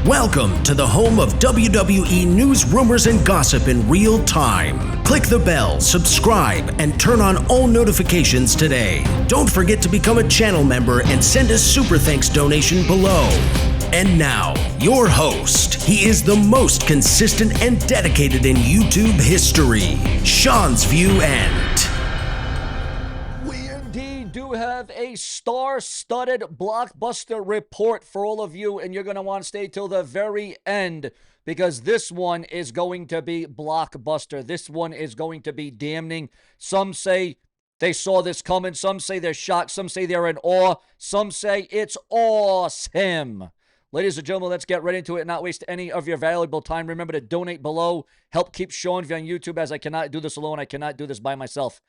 Welcome to the home of WWE news, rumors, and gossip in real time. Click the bell, subscribe, and turn on all notifications today. Don't forget to become a channel member and send a super thanks donation below. And now, your host. He is the most consistent and dedicated in YouTube history, Seanzviewent. We indeed do have a star-studded blockbuster report for all of you, and you're going to want to stay till the very end because this one is going to be blockbuster. This one is going to be damning. Some say they saw this coming. Some say they're shocked. Some say they're in awe. Some say it's awesome. Ladies and gentlemen, let's get right into it and not waste any of your valuable time. Remember to donate below. Help keep Seanzviewent on YouTube, as I cannot do this alone. I cannot do this by myself.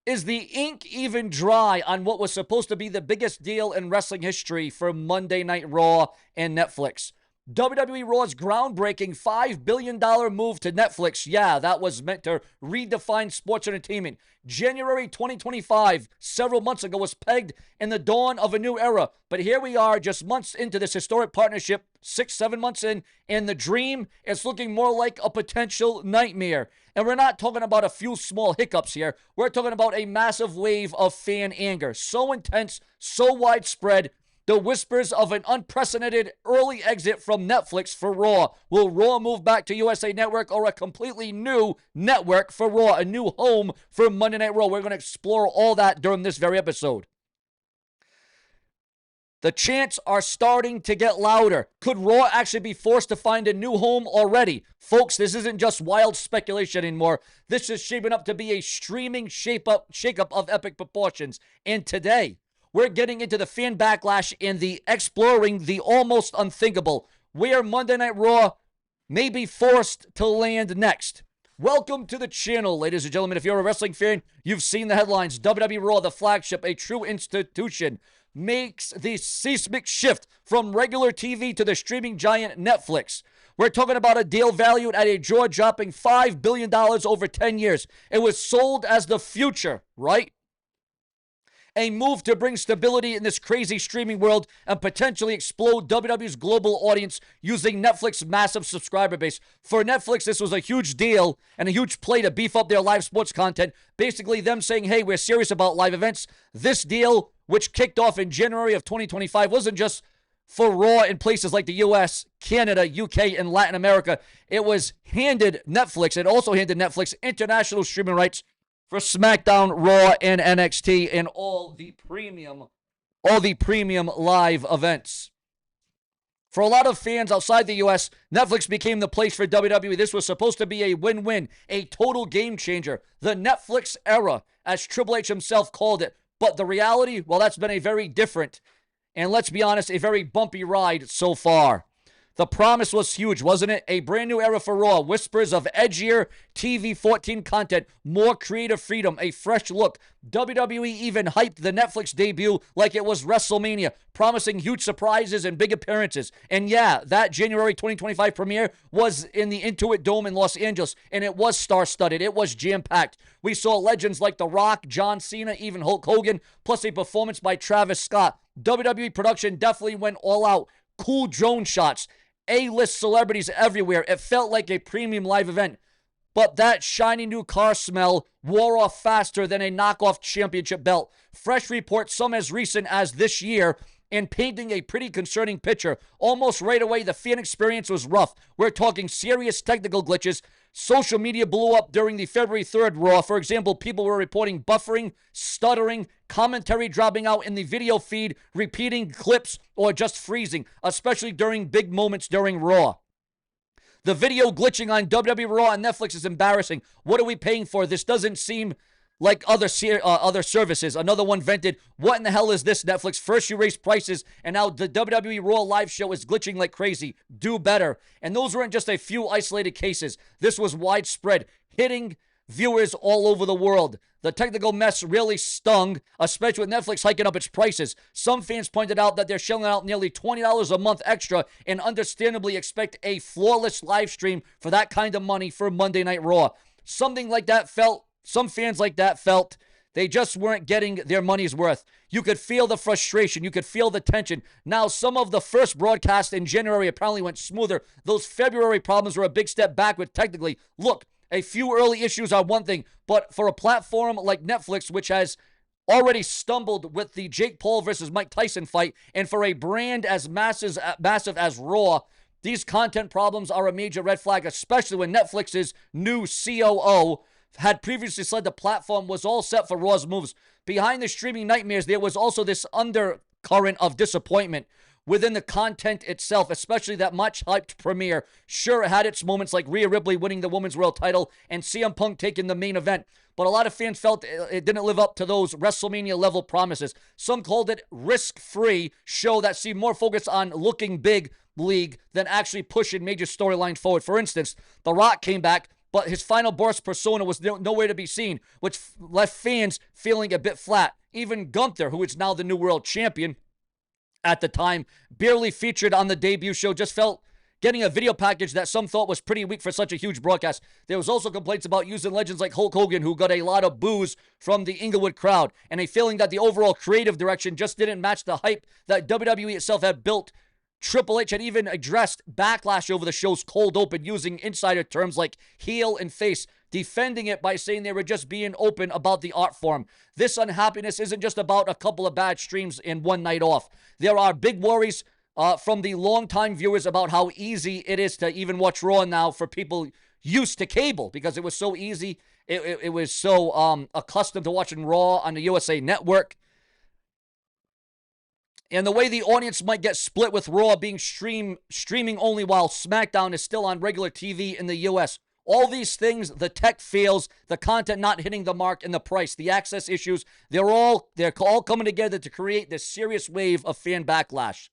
Is the ink even dry on what was supposed to be the biggest deal in wrestling history for Monday Night Raw and Netflix? WWE Raw's groundbreaking $5 billion move to Netflix. Yeah, that was meant to redefine sports entertainment. January 2025, several months ago, was pegged in the dawn of a new era. But here we are, just months into this historic partnership, 6-7 months in, and the dream is looking more like a potential nightmare. And we're not talking about a few small hiccups here. We're talking about a massive wave of fan anger. So intense, so widespread. The whispers of an unprecedented early exit from Netflix for Raw. Will Raw move back to USA Network or a completely new network for Raw? A new home for Monday Night Raw. We're going to explore all that during this very episode. The chants are starting to get louder. Could Raw actually be forced to find a new home already? Folks, this isn't just wild speculation anymore. This is shaping up to be a streaming shakeup of epic proportions. And today, we're getting into the fan backlash and the exploring the almost unthinkable, where Monday Night Raw may be forced to land next. Welcome to the channel, ladies and gentlemen. If you're a wrestling fan, you've seen the headlines. WWE Raw, the flagship, a true institution, makes the seismic shift from regular TV to the streaming giant Netflix. We're talking about a deal valued at a jaw-dropping $5 billion over 10 years. It was sold as the future, right? A move to bring stability in this crazy streaming world and potentially explode WWE's global audience using Netflix's massive subscriber base. For Netflix, this was a huge deal and a huge play to beef up their live sports content. Basically, them saying, hey, we're serious about live events. This deal, which kicked off in January of 2025, wasn't just for Raw in places like the US, Canada, UK, and Latin America. It was handed Netflix. It also handed Netflix international streaming rights for SmackDown, Raw, and NXT, and all the premium live events. For a lot of fans outside the U.S., Netflix became the place for WWE. This was supposed to be a win-win, a total game changer. The Netflix era, as Triple H himself called it. But the reality, well, that's been a very different, and let's be honest, a very bumpy ride so far. The promise was huge, wasn't it? A brand new era for Raw. Whispers of edgier TV 14 content, more creative freedom, a fresh look. WWE even hyped the Netflix debut like it was WrestleMania, promising huge surprises and big appearances. And yeah, that January 2025 premiere was in the Intuit Dome in Los Angeles, and it was star-studded. It was jam-packed. We saw legends like The Rock, John Cena, even Hulk Hogan, plus a performance by Travis Scott. WWE production definitely went all out. Cool drone shots. A-list celebrities everywhere. It felt like a premium live event. But that shiny new car smell wore off faster than a knockoff championship belt. Fresh reports, some as recent as this year, and painting a pretty concerning picture. Almost right away, the fan experience was rough. We're talking serious technical glitches. Social media blew up during the February 3rd Raw. For example, people were reporting buffering, stuttering, commentary dropping out in the video feed, repeating clips, or just freezing, especially during big moments during Raw. The video glitching on WWE Raw and Netflix is embarrassing. What are we paying for? This doesn't seem like other services. Another one vented, what in the hell is this, Netflix? First you raised prices, and now the WWE Raw live show is glitching like crazy. Do better. And those weren't just a few isolated cases. This was widespread, hitting viewers all over the world. The technical mess really stung, especially with Netflix hiking up its prices. Some fans pointed out that they're shelling out nearly $20 a month extra and understandably expect a flawless live stream for that kind of money for Monday Night Raw. Some fans like that felt They just weren't getting their money's worth. You could feel the frustration. You could feel the tension. Now, some of the first broadcasts in January apparently went smoother. Those February problems were a big step backward technically. Look, a few early issues are one thing, but for a platform like Netflix, which has already stumbled with the Jake Paul versus Mike Tyson fight, and for a brand as massive as Raw, these content problems are a major red flag, especially when Netflix's new COO had previously said the platform was all set for Raw's moves. Behind the streaming nightmares, there was also this undercurrent of disappointment within the content itself, especially that much-hyped premiere. Sure, it had its moments like Rhea Ripley winning the Women's World title and CM Punk taking the main event, but a lot of fans felt it didn't live up to those WrestleMania-level promises. Some called it risk-free show that seemed more focused on looking big league than actually pushing major storylines forward. For instance, The Rock came back, but his final burst persona was nowhere to be seen, which left fans feeling a bit flat. Even Gunther, who is now the new world champion at the time, barely featured on the debut show, just felt getting a video package that some thought was pretty weak for such a huge broadcast. There was also complaints about using legends like Hulk Hogan, who got a lot of boos from the Inglewood crowd, and a feeling that the overall creative direction just didn't match the hype that WWE itself had built. Triple H had even addressed backlash over the show's cold open using insider terms like heel and face, defending it by saying they were just being open about the art form. This unhappiness isn't just about a couple of bad streams and one night off. There are big worries from the longtime viewers about how easy it is to even watch Raw now for people used to cable, because it was so easy. It was so accustomed to watching Raw on the USA Network. And the way the audience might get split with Raw being streaming only while SmackDown is still on regular TV in the US. All these things, the tech fails, the content not hitting the mark, and the price, the access issues, they're all coming together to create this serious wave of fan backlash.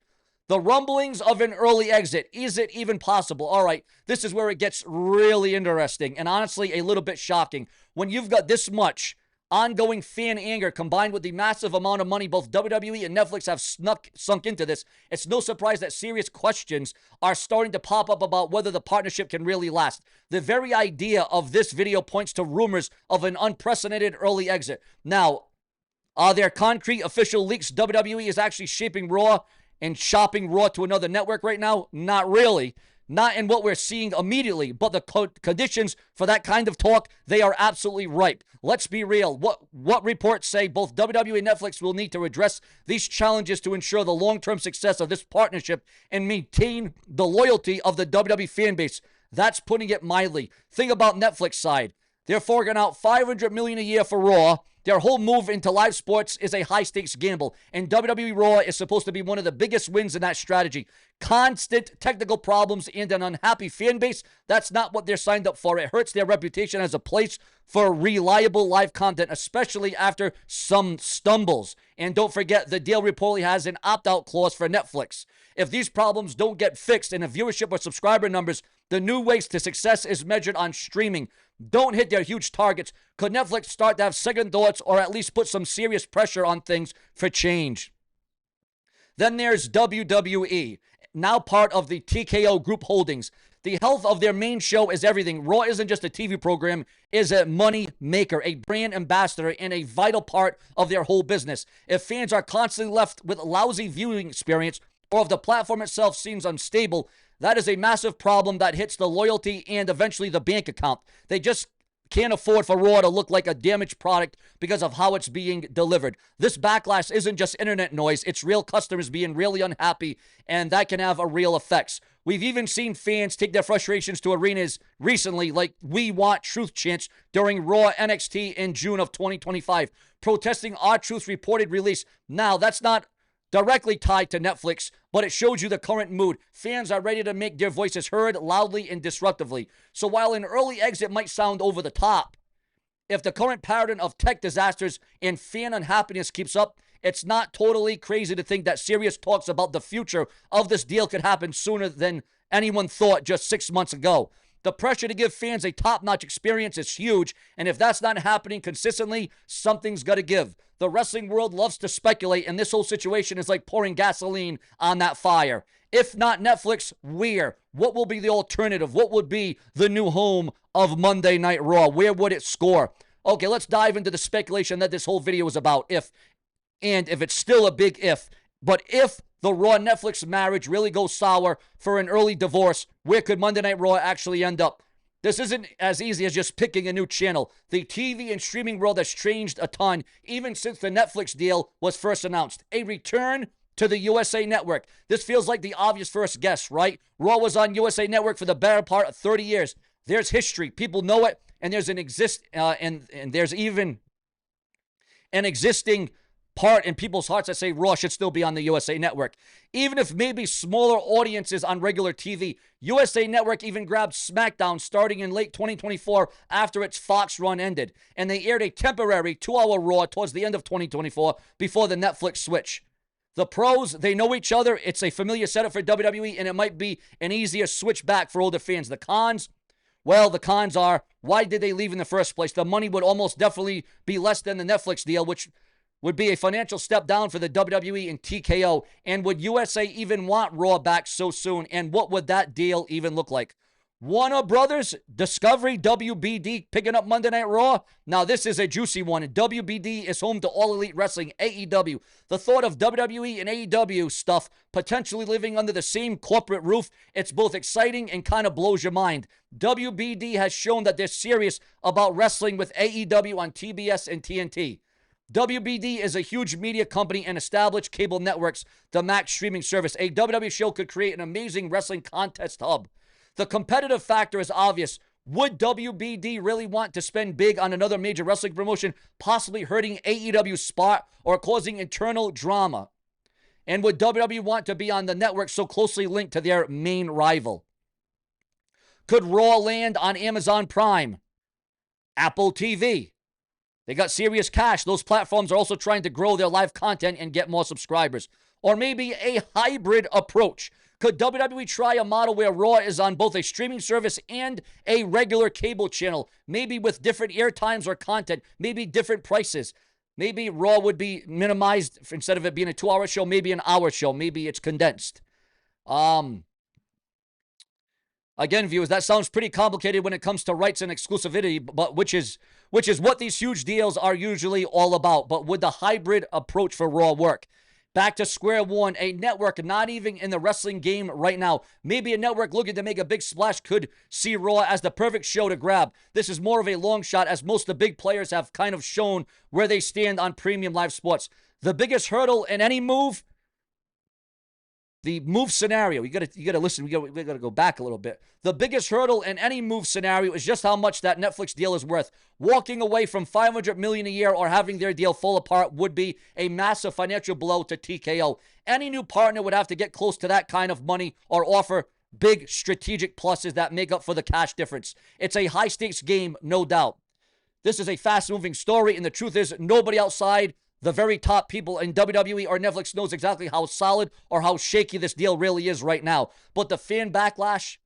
The rumblings of an early exit. Is it even possible? All right, this is where it gets really interesting and honestly a little bit shocking. When you've got this much ongoing fan anger combined with the massive amount of money both WWE and Netflix have sunk into this, it's no surprise that serious questions are starting to pop up about whether the partnership can really last. The very idea of this video points to rumors of an unprecedented early exit. Now, are there concrete official leaks WWE is actually shaping Raw and shopping Raw to another network right now? Not really. Not in what we're seeing immediately, but the conditions for that kind of talk, they are absolutely ripe. Let's be real. What reports say both WWE and Netflix will need to address these challenges to ensure the long-term success of this partnership and maintain the loyalty of the WWE fan base. That's putting it mildly. Think about Netflix side. They're forking out $500 million a year for Raw. Their whole move into live sports is a high-stakes gamble, and WWE Raw is supposed to be one of the biggest wins in that strategy. Constant technical problems and an unhappy fan base, that's not what they're signed up for. It hurts their reputation as a place for reliable live content, especially after some stumbles. And don't forget, the deal reportedly has an opt-out clause for Netflix. If these problems don't get fixed in the viewership or subscriber numbers, the new ways to success is measured on streaming. Don't hit their huge targets. Could Netflix start to have second thoughts or at least put some serious pressure on things for change? Then there's WWE, now part of the TKO Group Holdings. The health of their main show is everything. Raw isn't just a TV program, it's a money maker, a brand ambassador, and a vital part of their whole business. If fans are constantly left with a lousy viewing experience, or if the platform itself seems unstable, that is a massive problem that hits the loyalty and eventually the bank account. They just can't afford for Raw to look like a damaged product because of how it's being delivered. This backlash isn't just internet noise, it's real customers being really unhappy, and that can have a real effects. We've even seen fans take their frustrations to arenas recently, like We Want Truth chants during Raw NXT in June of 2025, protesting R-Truth's reported release. Now, that's not directly tied to Netflix, but it shows you the current mood. Fans are ready to make their voices heard loudly and disruptively. So while an early exit might sound over the top, if the current pattern of tech disasters and fan unhappiness keeps up, it's not totally crazy to think that serious talks about the future of this deal could happen sooner than anyone thought just 6 months ago. The pressure to give fans a top-notch experience is huge, and if that's not happening consistently, something's got to give. The wrestling world loves to speculate, and this whole situation is like pouring gasoline on that fire. If not Netflix, where? What will be the alternative? What would be the new home of Monday Night Raw? Where would it score? Okay, let's dive into the speculation that this whole video is about. If it's still a big if, but if the Raw Netflix marriage really goes sour for an early divorce, where could Monday Night Raw actually end up? This isn't as easy as just picking a new channel. The TV and streaming world has changed a ton, even since the Netflix deal was first announced. A return to the USA Network. This feels like the obvious first guess, right? Raw was on USA Network for the better part of 30 years. There's history. People know it, and there's there's even an existing part in people's hearts that say Raw should still be on the USA Network. Even if maybe smaller audiences on regular TV, USA Network even grabbed SmackDown starting in late 2024 after its Fox run ended, and they aired a temporary 2-hour Raw towards the end of 2024 before the Netflix switch. The pros, they know each other. It's a familiar setup for WWE, and it might be an easier switch back for older fans. The cons, well, the cons are, why did they leave in the first place? The money would almost definitely be less than the Netflix deal, which would be a financial step down for the WWE and TKO. And would USA even want Raw back so soon? And what would that deal even look like? Warner Brothers, Discovery, WBD picking up Monday Night Raw. Now, this is a juicy one. WBD is home to All Elite Wrestling, AEW. The thought of WWE and AEW stuff potentially living under the same corporate roof, it's both exciting and kind of blows your mind. WBD has shown that they're serious about wrestling with AEW on TBS and TNT. WBD is a huge media company and established cable networks, the Max streaming service. A WWE show could create an amazing wrestling contest hub. The competitive factor is obvious. Would WBD really want to spend big on another major wrestling promotion, possibly hurting AEW's spot or causing internal drama? And would WWE want to be on the network so closely linked to their main rival? Could Raw land on Amazon Prime, Apple TV? They got serious cash. Those platforms are also trying to grow their live content and get more subscribers. Or maybe a hybrid approach. Could WWE try a model where Raw is on both a streaming service and a regular cable channel, maybe with different air times or content, maybe different prices? Maybe Raw would be minimized instead of it being a 2-hour show, maybe an hour show, maybe it's condensed. Again, viewers, that sounds pretty complicated when it comes to rights and exclusivity, but which is what these huge deals are usually all about. But would the hybrid approach for Raw work? Back to square one, a network not even in the wrestling game right now. Maybe a network looking to make a big splash could see Raw as the perfect show to grab. This is more of a long shot, as most of the big players have kind of shown where they stand on premium live sports. The biggest hurdle in any move, the move scenario, you gotta listen, we gotta go back a little bit. The biggest hurdle in any move scenario is just how much that Netflix deal is worth. Walking away from $500 million a year or having their deal fall apart would be a massive financial blow to TKO. Any new partner would have to get close to that kind of money or offer big strategic pluses that make up for the cash difference. It's a high-stakes game, no doubt. This is a fast-moving story, and the truth is nobody outside the very top people in WWE or Netflix knows exactly how solid or how shaky this deal really is right now. But the fan backlash,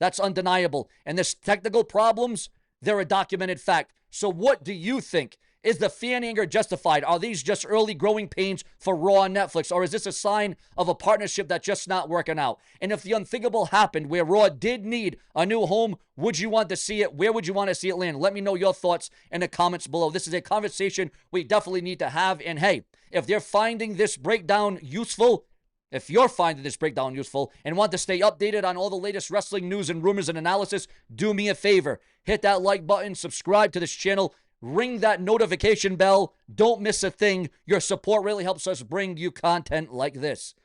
that's undeniable. And there's technical problems, they're a documented fact. So what do you think? Is the fan anger justified? Are these just early growing pains for Raw and Netflix? Or is this a sign of a partnership that's just not working out? And if the unthinkable happened where Raw did need a new home, would you want to see it? Where would you want to see it land? Let me know your thoughts in the comments below. This is a conversation we definitely need to have. And hey, if they're finding this breakdown useful, if you're finding this breakdown useful and want to stay updated on all the latest wrestling news and rumors and analysis, do me a favor. Hit that like button, subscribe to this channel, ring that notification bell. Don't miss a thing. Your support really helps us bring you content like this.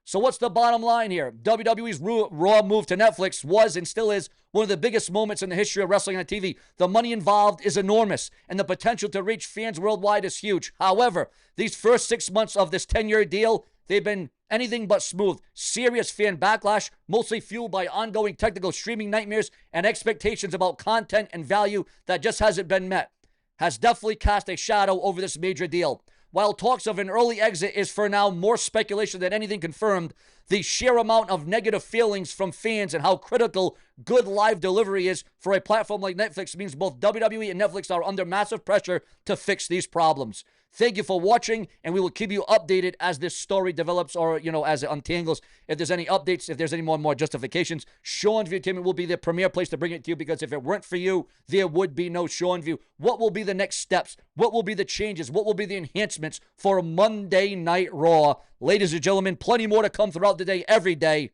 So what's the bottom line here? WWE's Raw move to Netflix was and still is one of the biggest moments in the history of wrestling on TV. The money involved is enormous, and the potential to reach fans worldwide is huge. However, these first 6 months of this 10-year deal, they've been anything but smooth. Serious fan backlash, mostly fueled by ongoing technical streaming nightmares and expectations about content and value that just hasn't been met, has definitely cast a shadow over this major deal. While talks of an early exit is for now more speculation than anything confirmed, the sheer amount of negative feelings from fans and how critical good live delivery is for a platform like Netflix means both WWE and Netflix are under massive pressure to fix these problems. Thank you for watching, and we will keep you updated as this story develops or, as it untangles. If there's any updates, if there's any more justifications, Sean's View Entertainment will be the premier place to bring it to you, because if it weren't for you, there would be no Sean View. What will be the next steps? What will be the changes? What will be the enhancements for Monday Night Raw? Ladies and gentlemen, plenty more to come throughout the day, every day.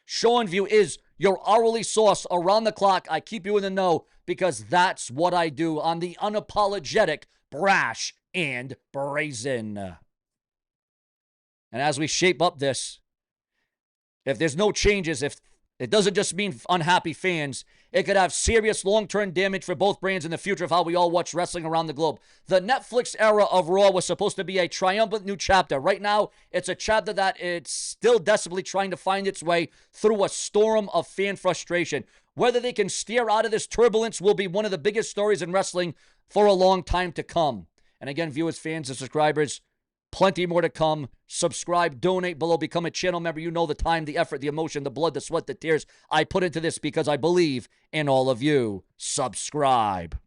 Sean View is your hourly source around the clock. I keep you in the know because that's what I do. I'm the unapologetic, brash, and brazen. And as we shape up this, if there's no changes, if it doesn't just mean unhappy fans, it could have serious long-term damage for both brands in the future of how we all watch wrestling around the globe. The Netflix era of Raw was supposed to be a triumphant new chapter. Right now, it's a chapter that it's still desperately trying to find its way through a storm of fan frustration. Whether they can steer out of this turbulence will be one of the biggest stories in wrestling for a long time to come. And again, viewers, fans, and subscribers, plenty more to come. Subscribe, donate below, become a channel member. You know the time, the effort, the emotion, the blood, the sweat, the tears I put into this because I believe in all of you. Subscribe.